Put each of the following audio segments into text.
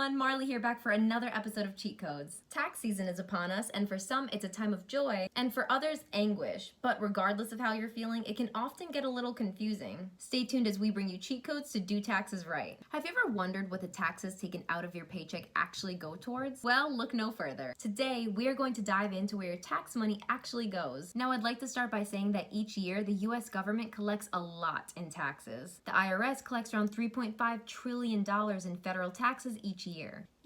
everyone, Marli here, back for another episode of Cheat Codes. Tax season is upon us, and for some it's a time of joy, and for others anguish. But regardless of how you're feeling, it can often get a little confusing. Stay tuned as we bring you cheat codes to do taxes right. Have you ever wondered what the taxes taken out of your paycheck actually go towards? Well, look no further. Today, we are going to dive into where your tax money actually goes. Now, I'd like to start by saying that each year, the US government collects a lot in taxes. The IRS collects around $3.5 trillion in federal taxes each year.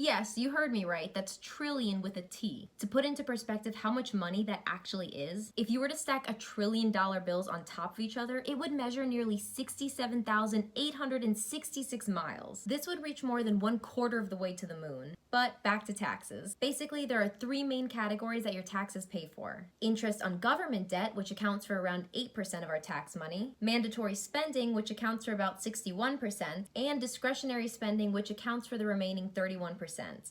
Yes, you heard me right, that's trillion with a T. To put into perspective how much money that actually is, if you were to stack $1 trillion bills on top of each other, it would measure nearly 67,866 miles. This would reach more than 1/4 of the way to the moon. But back to taxes. Basically, there are three main categories that your taxes pay for. Interest on government debt, which accounts for around 8% of our tax money, mandatory spending, which accounts for about 61%, and discretionary spending, which accounts for the remaining 31%.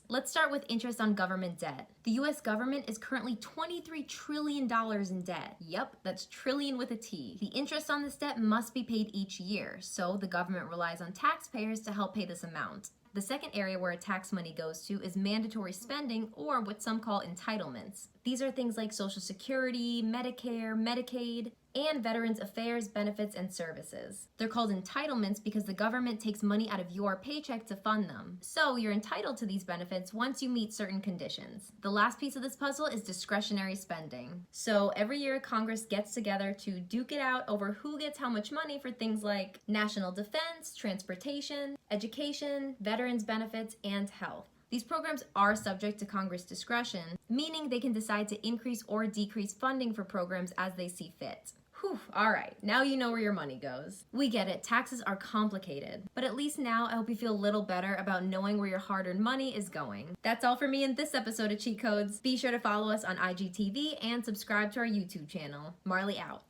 Let's start with interest on government debt. The US government is currently $23 trillion in debt. Yep, that's trillion with a T. The interest on this debt must be paid each year, so the government relies on taxpayers to help pay this amount. The second area where tax money goes to is mandatory spending, or what some call entitlements. These are things like Social Security, Medicare, Medicaid, and Veterans Affairs, benefits, and services. They're called entitlements because the government takes money out of your paycheck to fund them. So you're entitled to these benefits once you meet certain conditions. The last piece of this puzzle is discretionary spending. So every year Congress gets together to duke it out over who gets how much money for things like national defense, transportation, education, veterans benefits, and health. These programs are subject to Congress discretion, meaning they can decide to increase or decrease funding for programs as they see fit. Whew, all right, now you know where your money goes. We get it, taxes are complicated, but at least now I hope you feel a little better about knowing where your hard-earned money is going. That's all for me in this episode of Cheat Codes. Be sure to follow us on IGTV and subscribe to our YouTube channel. Marli out.